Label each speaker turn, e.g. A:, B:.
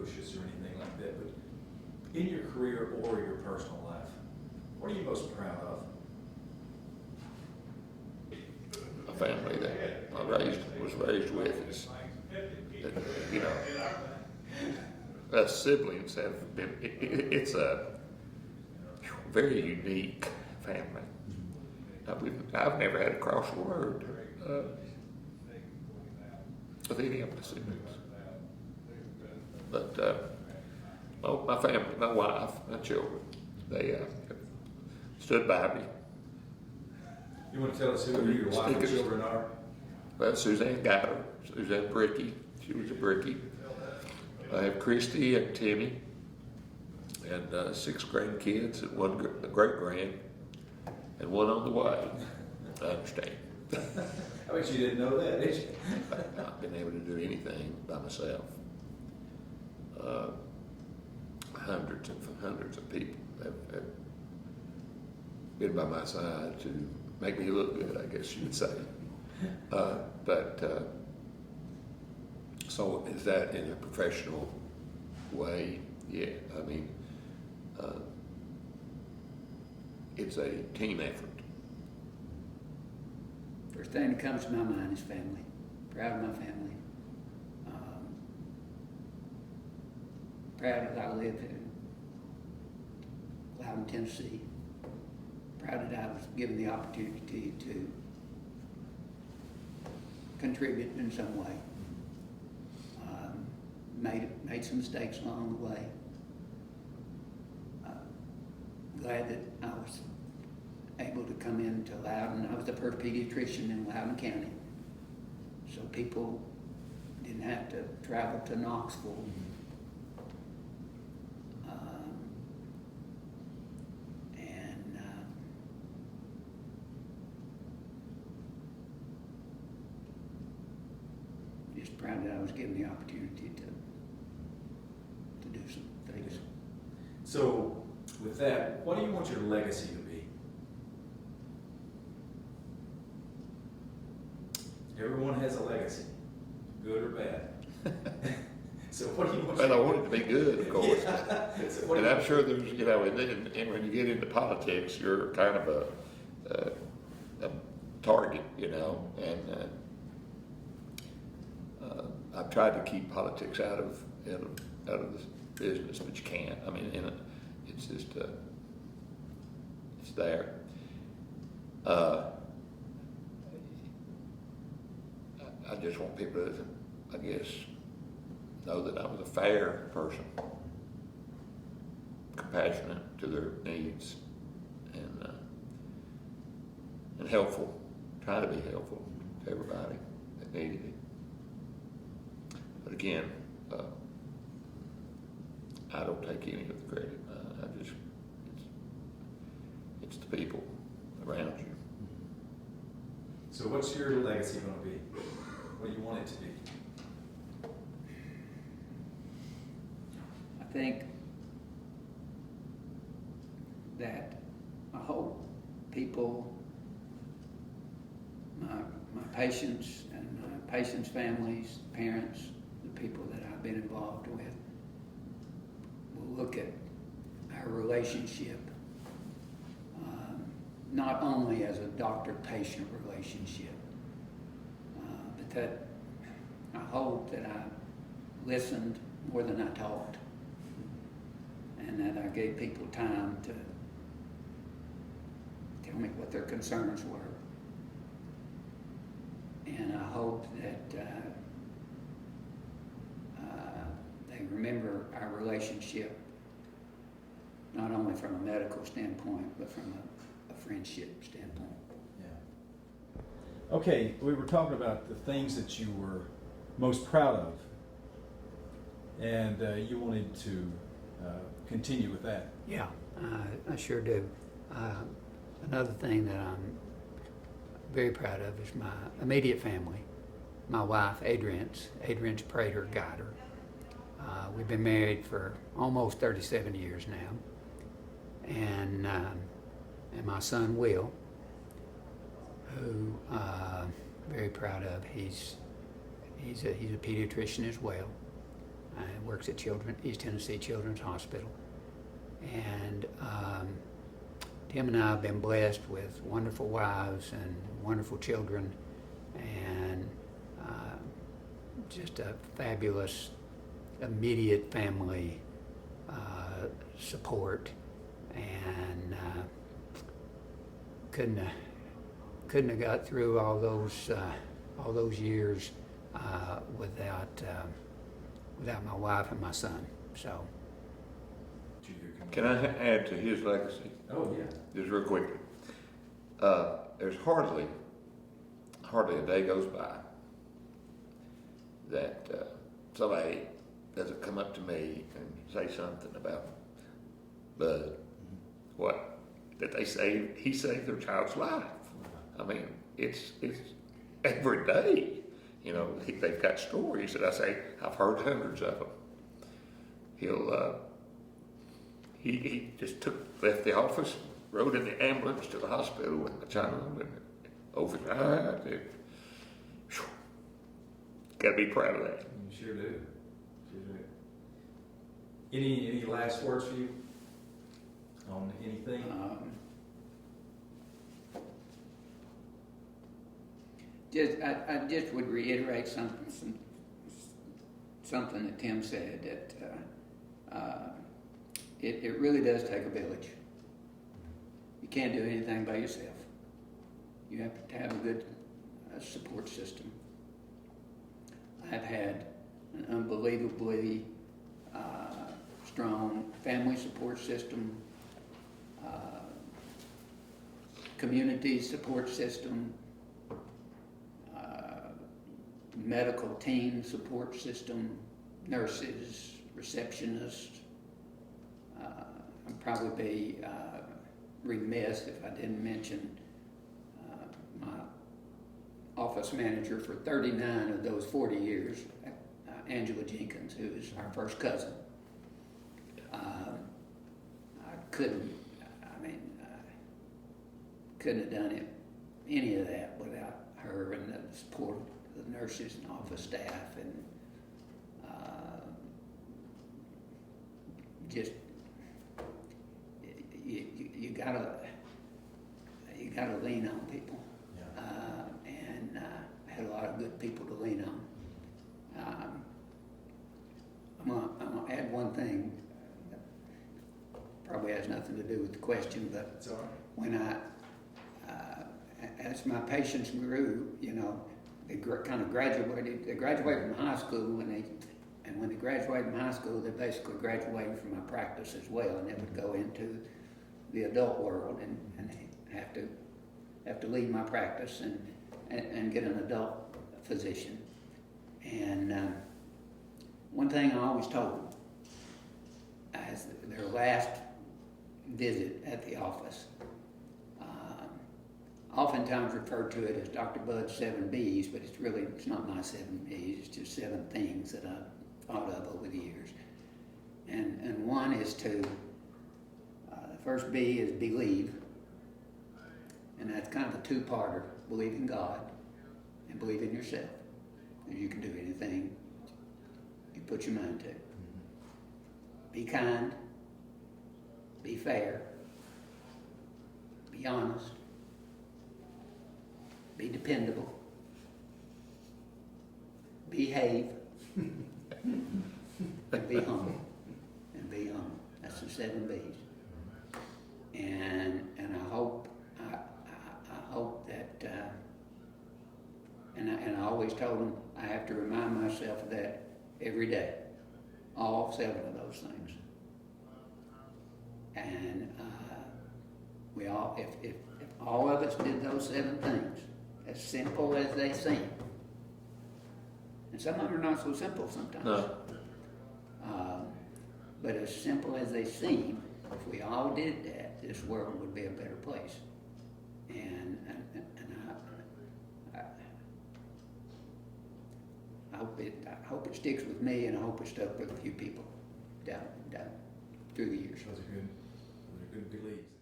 A: precocious or anything like that, but in your career or your personal life, what are you most proud of?
B: A family that I was raised with is, you know, us siblings have been, it's a very unique family. I've never had to cross a word with any of my siblings. But my family, my wife, my children, they stood by me.
A: You want to tell us who your wife and children are?
B: Well, Suzanne got her. Suzanne Bricky. She was a Bricky. I have Christy and Timmy, and 6 grandkids, and 1 great-grand, and 1 on the way. I understand.
A: I bet you didn't know that, did you?
B: I've not been able to do anything by myself. Hundreds of people have been by my side to make me look good, I guess you would say. So is that in a professional way? Yeah, I mean, it's a team effort.
C: First thing that comes to my mind is family. Proud of my family. Proud that I live in Loudon, Tennessee. Proud that I was given the opportunity to contribute in some way. Made some mistakes along the way. Glad that I was able to come into Loudon. I was the first pediatrician in Loudon County, so people didn't have to travel to Knoxville. Just proud that I was given the opportunity to do some things.
A: So, with that, what do you want your legacy to be? Everyone has a legacy, good or bad. So what do you want?
B: Well, I want it to be good, of course.
A: Yeah. So
B: and I'm sure there's, you know, and when you get into politics, you're kind of a target, you know, and I've tried to keep politics out of the business, but you can't. I mean, it's just it's there. I just want people to, I guess, know that I was a fair person, compassionate to their needs, and helpful. Try to be helpful to everybody that needed it. But again, I don't take any of the credit. It's the people around you.
A: So what's your legacy going to be? What do you want it to be?
C: I think that I hope people, my patients and my patients' families, parents, the people that I've been involved with, will look at our relationship not only as a doctor-patient relationship, but that I hope that I listened more than I talked, and that I gave people time to tell me what their concerns were. And I hope that they remember our relationship not only from a medical standpoint, but from a friendship standpoint.
A: Yeah. Okay, we were talking about the things that you were most proud of, and you wanted to continue with that.
C: Yeah, I sure do. Another thing that I'm very proud of is my immediate family. My wife, Adrian's Prater Guider. We've been married for almost 37 years now. And my son, Will, who very proud of. He's a pediatrician as well. works at East Tennessee Children's Hospital. And Tim and I have been blessed with wonderful wives and wonderful children, and just a fabulous immediate family support, and couldn't have got through all those years without my wife and my son. So.
B: Can I add to his legacy?
A: Oh, yeah.
B: Just real quickly. There's hardly a day goes by that somebody doesn't come up to me and say something about Bud. What? That he saved their child's life. I mean, it's every day. You know, they've got stories that I say, I've heard hundreds of them. He just left the office, rode in the ambulance to the hospital with the child, and overnight. Got to be proud of that.
A: You sure do. Any last words for you on anything?
C: I just would reiterate something that Tim said, that it really does take a village. You can't do anything by yourself. You have to have a good support system. I've had an unbelievably strong family support system, community support system, medical team support system, nurses, receptionists. I'd probably be remiss if I didn't mention my office manager for 39 of those 40 years, Angela Jenkins, who is our first cousin. I couldn't have done any of that without her and the support of the nurses and office staff, and just you gotta lean on people. And I had a lot of good people to lean on. I'm gonna add one thing that probably has nothing to do with the question, but
A: It's all right.
C: when as my patients grew, they kind of graduated. They graduated from high school, and when they graduated from high school, they basically graduated from my practice as well, and they would go into the adult world and have to leave my practice and get an adult physician. And one thing I always told them, as their last visit at the office, oftentimes referred to it as Dr. Bud's 7 B's, but it's not my 7 B's, it's just 7 things that I've thought of over the years. And one is the first B is believe, and that's kind of a two-parter: believe in God and believe in yourself, that you can do anything you put your mind to. Be kind, be fair, be honest, be dependable, behave, and be humble. That's the 7 B's. And I hope that and I always told them I have to remind myself of that every day, all 7 of those things. And we all, if all of us did those 7 things, as simple as they seem, and some of them are not so simple sometimes.
B: No.
C: But as simple as they seem, if we all did that, this world would be a better place. And I hope it sticks with me, and I hope it stuck with a few people down through the years.
A: Those are good beliefs.